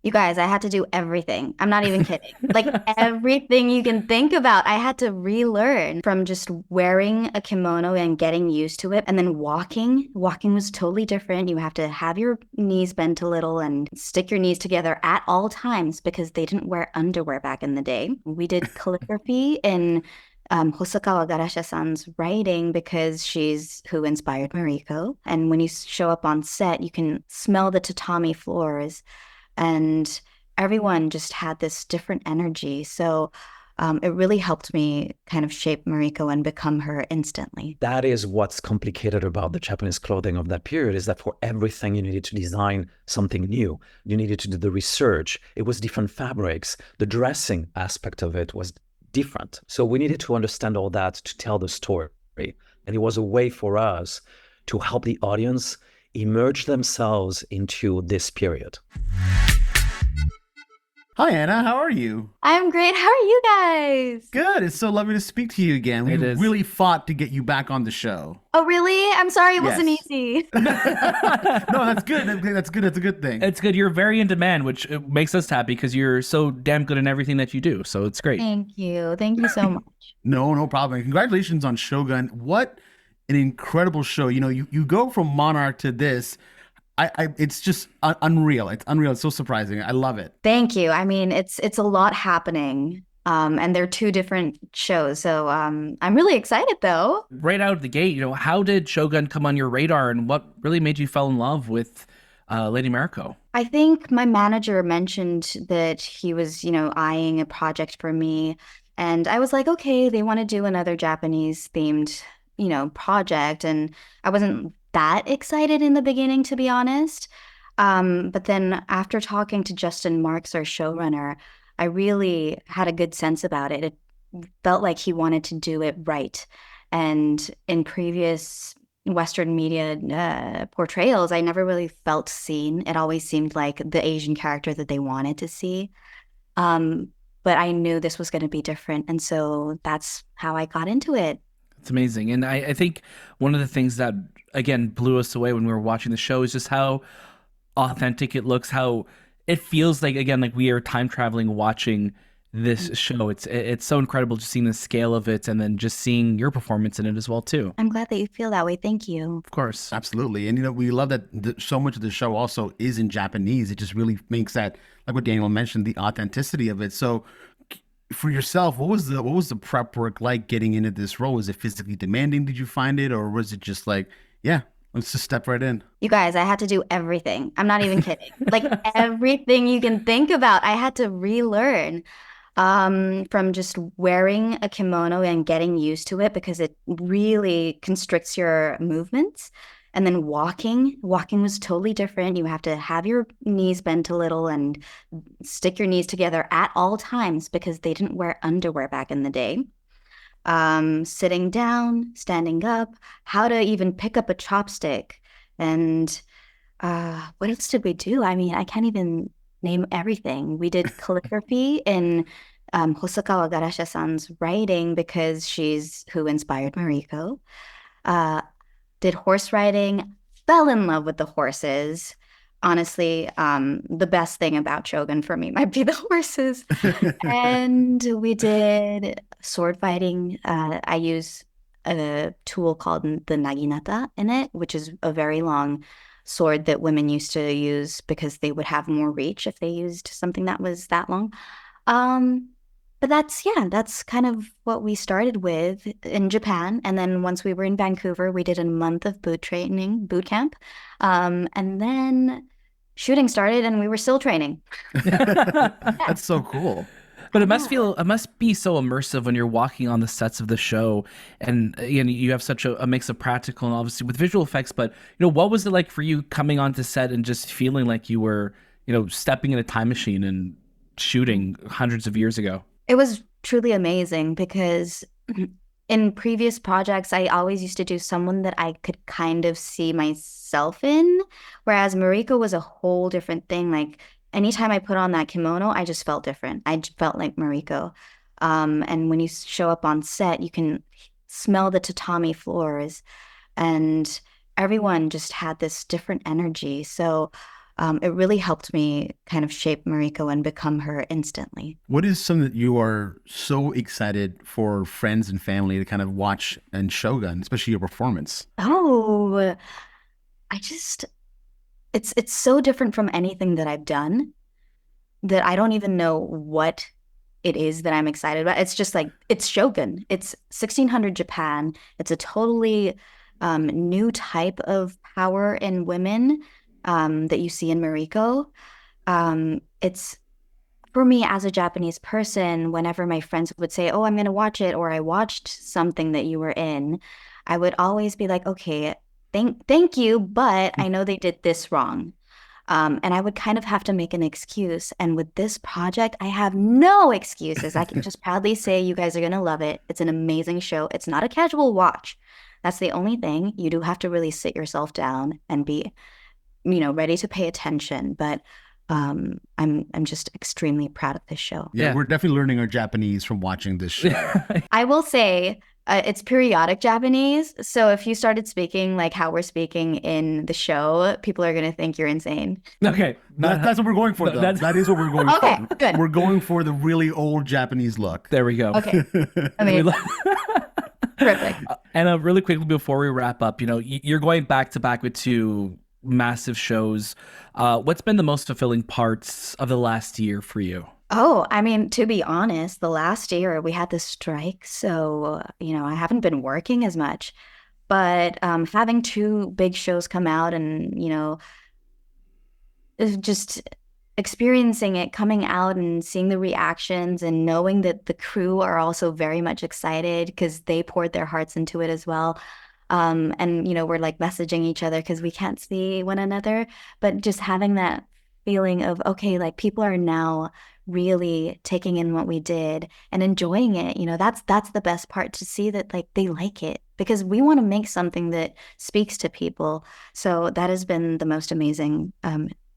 You guys, I had to do everything. I'm not even kidding. Like everything you can think about, I had to relearn from just wearing a kimono and getting used to it. And then walking. Walking was totally different. You have to have your knees bent a little and stick your knees together at all times because they didn't wear underwear back in the day. We did calligraphy in Hosokawa Garasha-san's writing because she's who inspired Mariko. And when you show up on set, you can smell the tatami floors and everyone just had this different energy. So it really helped me kind of shape Mariko and become her instantly. That is what's complicated about the Japanese clothing of that period, is that for everything you needed to design something new. You needed to do the research. It was different fabrics. The dressing aspect of it was different. So we needed to understand all that to tell the story. And it was a way for us to help the audience immerse themselves into this period. Hi, Anna. How are you? I'm great. How are you guys? Good. It's so lovely to speak to you again. We really fought to get you back on the show. Oh, really? I'm sorry it wasn't easy. No, that's good. That's good. That's a good thing. It's good. You're very in demand, which makes us happy because you're so damn good in everything that you do. So it's great. Thank you. Thank you so much. No problem. Congratulations on Shogun. What an incredible show. You know, you go from Monarch to this. It's just unreal. It's unreal. It's so surprising. I love it. Thank you. I mean, it's a lot happening. And they're two different shows. So I'm really excited though. Right out of the gate, how did Shogun come on your radar and what really made you fall in love with Lady Mariko? I think my manager mentioned that he was, eyeing a project for me. And I was like, okay, they want to do another Japanese themed, project. And I wasn't that excited in the beginning, to be honest. But then after talking to Justin Marks, our showrunner, I really had a good sense about it. It felt like he wanted to do it right. And in previous Western media portrayals, I never really felt seen. It always seemed like the Asian character that they wanted to see. But I knew this was going to be different. And so that's how I got into it. It's amazing. And I think one of the things that, again, blew us away when we were watching the show is just how authentic it looks, how it feels like, again, like we are time traveling watching this show. It's so incredible just seeing the scale of it and then just seeing your performance in it as well, too. I'm glad that you feel that way. Thank you. Of course. Absolutely. And, we love that so much of the show also is in Japanese. It just really makes that, like what Daniel mentioned, the authenticity of it. So for yourself, what was the prep work like getting into this role? Was it physically demanding? Did you find it? Or was it just like, yeah, let's just step right in? You guys, I had to do everything. I'm not even kidding. Like everything you can think about, I had to relearn from just wearing a kimono and getting used to it because it really constricts your movements. And then walking was totally different. You have to have your knees bent a little and stick your knees together at all times because they didn't wear underwear back in the day. Sitting down, standing up, how to even pick up a chopstick. And what else did we do? I mean, I can't even name everything. We did calligraphy in Hosokawa Garasha-san's writing because she's who inspired Mariko. Did horse riding, fell in love with the horses. Honestly, the best thing about Shogun for me might be the horses. And we did sword fighting. I use a tool called the naginata in it, which is a very long sword that women used to use because they would have more reach if they used something that was that long. But that's kind of what we started with in Japan. And then once we were in Vancouver, we did a month of boot camp. And then shooting started and we were still training. That's so cool. But it must be so immersive when you're walking on the sets of the show, and you have such a mix of practical and obviously with visual effects. But what was it like for you coming onto set and just feeling like you were stepping in a time machine and shooting hundreds of years ago? It was truly amazing because in previous projects, I always used to do someone that I could kind of see myself in, whereas Mariko was a whole different thing. Like anytime I put on that kimono, I just felt different. I just felt like Mariko. And when you show up on set, you can smell the tatami floors and everyone just had this different energy. So it really helped me kind of shape Mariko and become her instantly. What is something that you are so excited for friends and family to kind of watch in Shogun, especially your performance? Oh, I just it's so different from anything that I've done that I don't even know what it is that I'm excited about. It's just like it's Shogun. It's 1600 Japan. It's a totally new type of power in women that you see in Mariko. It's for me as a Japanese person, whenever my friends would say, "Oh, I'm going to watch it," or "I watched something that you were in," I would always be like, "Okay, thank you, but I know they did this wrong." And I would kind of have to make an excuse. And with this project, I have no excuses. I can just proudly say you guys are going to love it. It's an amazing show. It's not a casual watch. That's the only thing. You do have to really sit yourself down and be, ready to pay attention. But I'm just extremely proud of this show. Yeah, Yeah. we're definitely learning our Japanese from watching this show. I will say it's periodic Japanese. So if you started speaking like how we're speaking in the show, people are going to think you're insane. Okay. That's what we're going for, though. That's- That is what we're going Okay, for. good. We're going for the really old Japanese look. There we go. Okay. I We mean, lo- perfect. And really quickly before we wrap up, you're going back to back with two massive shows. What's been the most fulfilling parts of the last year for you? Oh, I mean, to be honest, the last year we had the strike, so I haven't been working as much. But having two big shows come out and just experiencing it coming out and seeing the reactions and knowing that the crew are also very much excited because they poured their hearts into it as well. And we're like messaging each other because we can't see one another, but just having that feeling of, okay, like people are now really taking in what we did and enjoying it. That's the best part, to see that like they like it, because we want to make something that speaks to people. So that has been the most amazing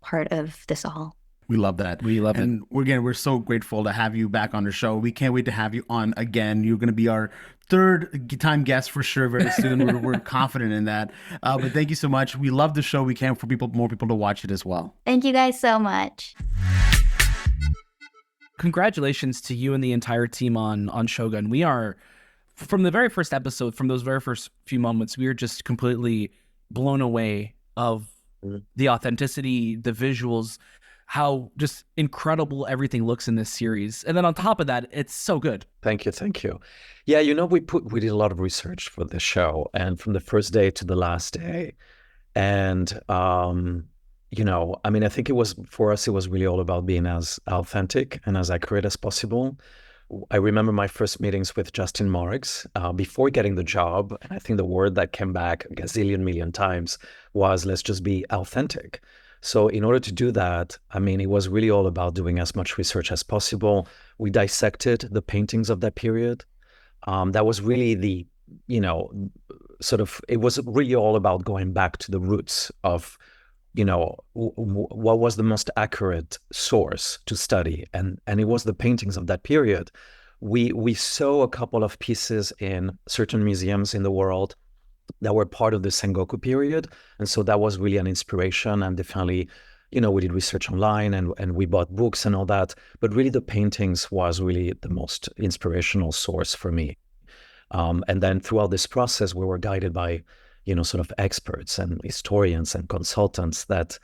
part of this all. We love that. We love it. And we're so grateful to have you back on the show. We can't wait to have you on again. You're going to be our third time guest for sure very soon. We're confident in that. But thank you so much. We love the show. We can't for more people to watch it as well. Thank you guys so much. Congratulations to you and the entire team on Shogun. We are, from the very first episode, from those very first few moments, we are just completely blown away of the authenticity, the visuals, how just incredible everything looks in this series. And then on top of that, it's so good. Thank you. Yeah, we did a lot of research for this show, and from the first day to the last day. And I think for us, it was really all about being as authentic and as accurate as possible. I remember my first meetings with Justin Marks before getting the job. And I think the word that came back a gazillion million times was, let's just be authentic. So in order to do that, it was really all about doing as much research as possible. We dissected the paintings of that period. That was really it was really all about going back to the roots of, what was the most accurate source to study. And it was the paintings of that period. We saw a couple of pieces in certain museums in the world that were part of the Sengoku period. And so that was really an inspiration. And definitely, we did research online and we bought books and all that. But really the paintings was really the most inspirational source for me. And then throughout this process, we were guided by, sort of experts and historians and consultants that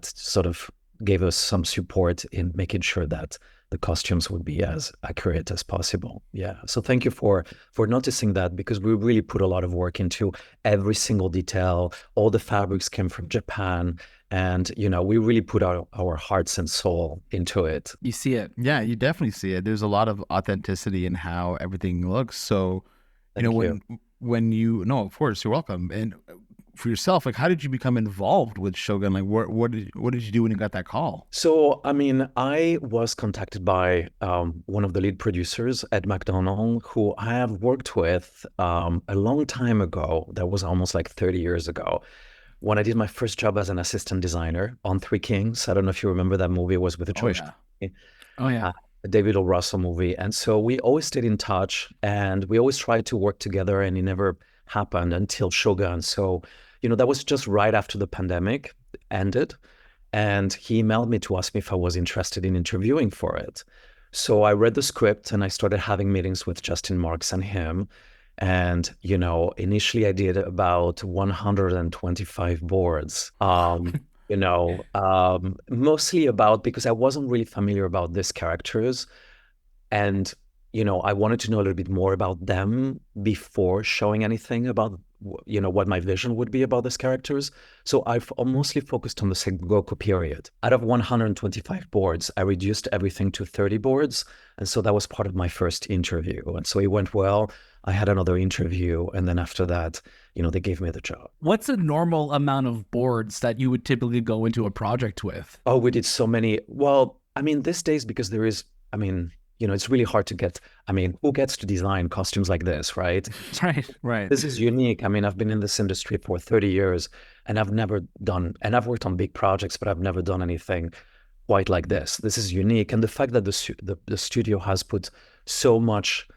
sort of gave us some support in making sure that the costumes would be as accurate as possible. Yeah. So thank you for noticing that, because we really put a lot of work into every single detail. All the fabrics came from Japan, and we really put our hearts and soul into it. You see it. Yeah, you definitely see it. There's a lot of authenticity in how everything looks. So, Thank you. when no, of course, you're welcome. And for yourself, like, how did you become involved with Shogun? Like, what did you do when you got that call? So, I was contacted by one of the lead producers, Ed McDonald, who I have worked with a long time ago. That was almost like 30 years ago, when I did my first job as an assistant designer on Three Kings. I don't know if you remember that movie. It was with the George Oh yeah. David O. Russell movie. And so we always stayed in touch, and we always tried to work together, and it never happened until Shogun. So, that was just right after the pandemic ended. And he emailed me to ask me if I was interested in interviewing for it. So I read the script and I started having meetings with Justin Marks and him. And, initially I did about 125 boards, mostly because I wasn't really familiar about these characters. And, I wanted to know a little bit more about them before showing anything about, what my vision would be about these characters. So I've mostly focused on the Sengoku period. Out of 125 boards, I reduced everything to 30 boards. And so that was part of my first interview. And so it went well. I had another interview. And then after that, they gave me the job. What's a normal amount of boards that you would typically go into a project with? Oh, we did so many. Well, these days, because there is, it's really hard to get, who gets to design costumes like this, right? Right. This is unique. I've been in this industry for 30 years and I've worked on big projects, but I've never done anything quite like this. This is unique. And the fact that the studio has put so much,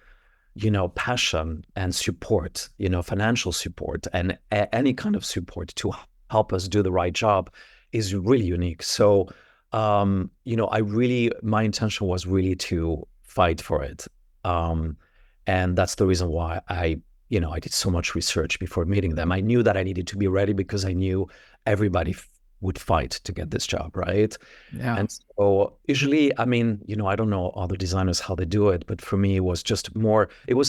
passion and support, financial support and any kind of support to help us do the right job is really unique. So, my intention was really to fight for it. And that's the reason why I did so much research before meeting them. I knew that I needed to be ready because I knew everybody would fight to get this job, right? Yeah. And so usually, I don't know other designers how they do it, but for me, it was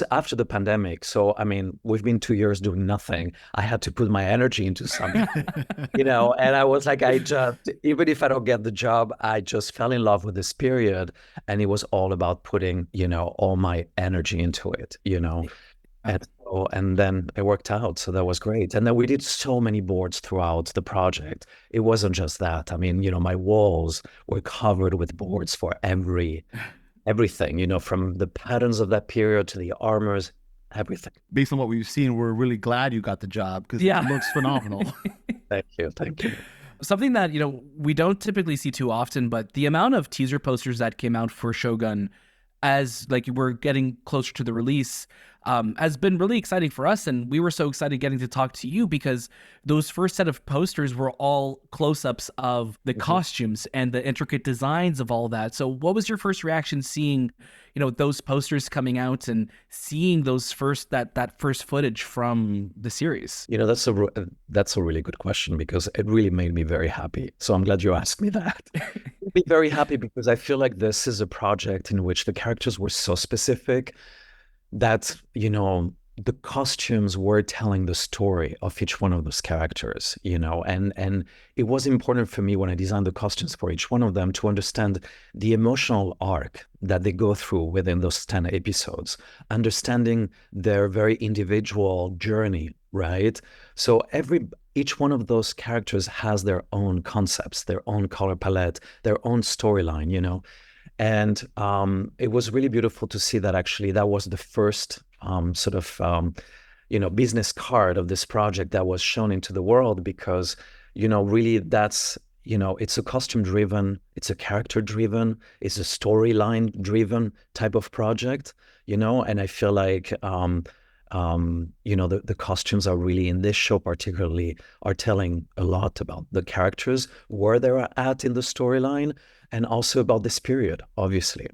after the pandemic. So, we've been 2 years doing nothing. I had to put my energy into something, and I was like, even if I don't get the job, I just fell in love with this period. And it was all about putting, all my energy into it, And then it worked out. So that was great. And then we did so many boards throughout the project. It wasn't just that. My walls were covered with boards for everything, from the patterns of that period to the armors, everything. Based on what we've seen, we're really glad you got the job because it looks phenomenal. Thank you. Something that, we don't typically see too often, but the amount of teaser posters that came out for Shogun as we're getting closer to the release has been really exciting for us. And we were so excited getting to talk to you because those first set of posters were all close-ups of the costumes and the intricate designs of all that. So what was your first reaction seeing, those posters coming out and seeing those that first footage from the series? That's a really good question because it really made me very happy. So I'm glad you asked me that. I'd be very happy because I feel like this is a project in which the characters were so specific that, the costumes were telling the story of each one of those characters, and it was important for me when I designed the costumes for each one of them to understand the emotional arc that they go through within those 10 episodes, understanding their very individual journey, right? So each one of those characters has their own concepts, their own color palette, their own storyline, And it was really beautiful to see that actually that was the first business card of this project that was shown into the world because, really that's, it's a costume driven, it's a character driven, it's a storyline driven type of project, and I feel like, the costumes are really in this show particularly are telling a lot about the characters, where they're at in the storyline, and also about this period, obviously,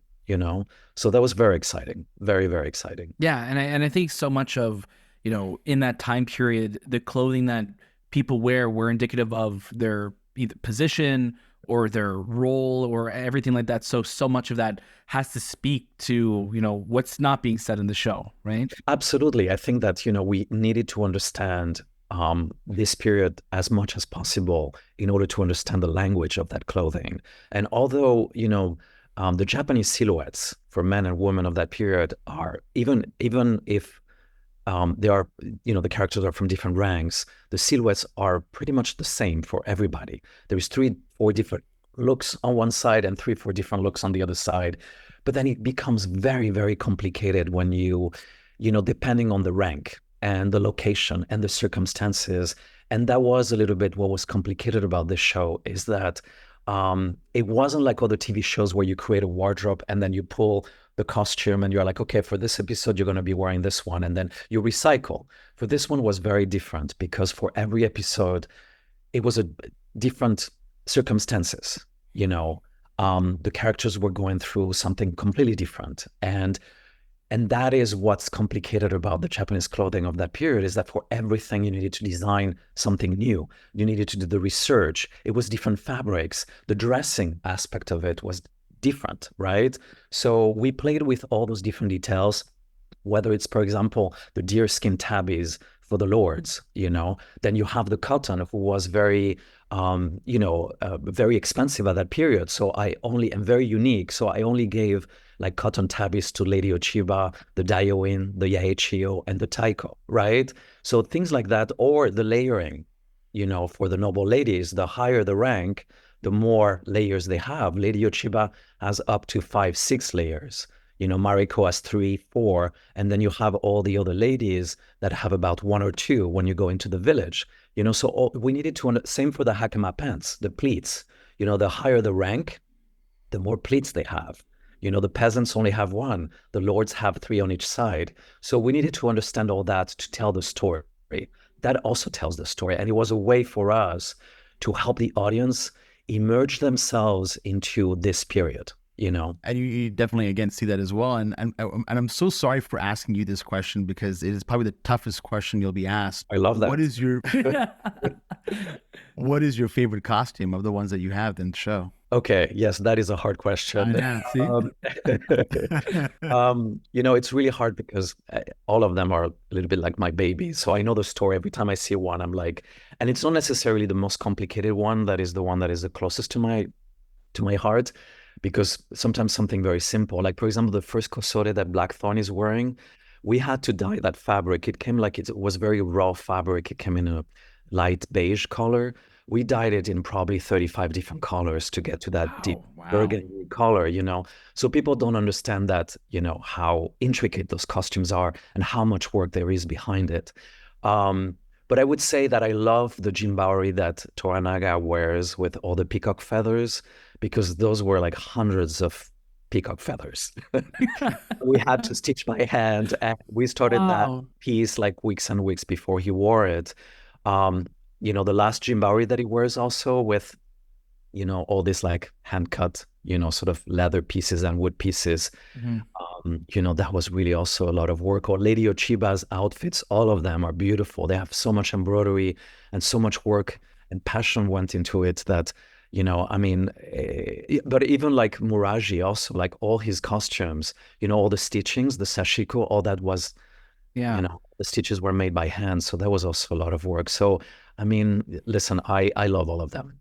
So that was very exciting, very, very exciting. Yeah, and I think so much of, in that time period, the clothing that people wear were indicative of their either position or their role or everything like that. So much of that has to speak to, what's not being said in the show, right? Absolutely. I think that, we needed to understand this period as much as possible in order to understand the language of that clothing. And although, the Japanese silhouettes for men and women of that period are, even if they are, the characters are from different ranks, the silhouettes are pretty much the same for everybody. There is 3-4 different looks on one side and 3-4 different looks on the other side. But then it becomes very, very complicated when depending on the rank and the location and the circumstances. And that was a little bit what was complicated about this show, is that it wasn't like other TV shows where you create a wardrobe and then you pull the costume and you're like, okay, for this episode, you're going to be wearing this one. And then you recycle. For this one was very different because for every episode, it was a different circumstances, the characters were going through something completely different. And that is what's complicated about the Japanese clothing of that period, is that for everything you needed to design something new. You needed to do the research. It was different fabrics. The dressing aspect of it was different, right? So we played with all those different details, whether it's, for example, the deerskin tabbies for the lords, then you have the cotton, who was very, very expensive at that period. So I only am very unique. So I only gave like cotton tabbies to Lady Ochiba, the Daioin, the Yaechio, and the Taiko, right? So things like that, or the layering, for the noble ladies, the higher the rank, the more layers they have. Lady Ochiba has up to 5, 6 layers. Mariko has 3, 4, and then you have all the other ladies that have about 1 or 2 when you go into the village. So we needed to, same for the hakama pants, the pleats. The higher the rank, the more pleats they have. The peasants only have 1, the lords have 3 on each side. So we needed to understand all that to tell the story. That also tells the story. And it was a way for us to help the audience immerse themselves into this period. And you definitely again see that as well. And I'm so sorry for asking you this question, because it is probably the toughest question you'll be asked. I love that. What is your favorite costume of the ones that you have in the show? Okay, yes, that is a hard question. It's really hard because all of them are a little bit like my babies. So I know the story. Every time I see one, I'm like, and it's not necessarily the most complicated one. That is the one that is the closest to my heart. Because sometimes something very simple, like for example, the first kosore that Blackthorn is wearing, we had to dye that fabric. It came like it was very raw fabric. It came in a light beige color. We dyed it in probably 35 different colors to get to that deep burgundy color, So people don't understand that, how intricate those costumes are and how much work there is behind it. But I would say that I love the jimbaori that Toranaga wears with all the peacock feathers, because those were like hundreds of peacock feathers. We had to stitch by hand, and we started that piece like weeks and weeks before he wore it. The last jimbaori that he wears also with, all this like hand cut, sort of leather pieces and wood pieces. That was really also a lot of work. Or Lady Ochiba's outfits, all of them are beautiful. They have so much embroidery and so much work and passion went into it that, but even like Muraji also, like all his costumes, all the stitchings, the sashiko, all that was, the stitches were made by hand. So that was also a lot of work. So, listen, I love all of them.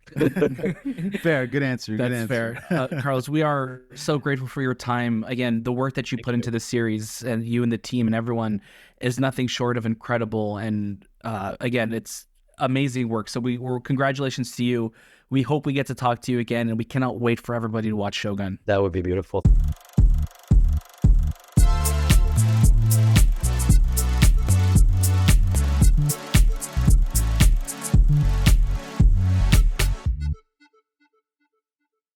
Fair, good answer. That's fair. Carlos, we are so grateful for your time. Again, the work that you put into the series, and you and the team and everyone, is nothing short of incredible. And again, it's amazing work. So congratulations to you. We hope we get to talk to you again, and we cannot wait for everybody to watch Shogun. That would be beautiful.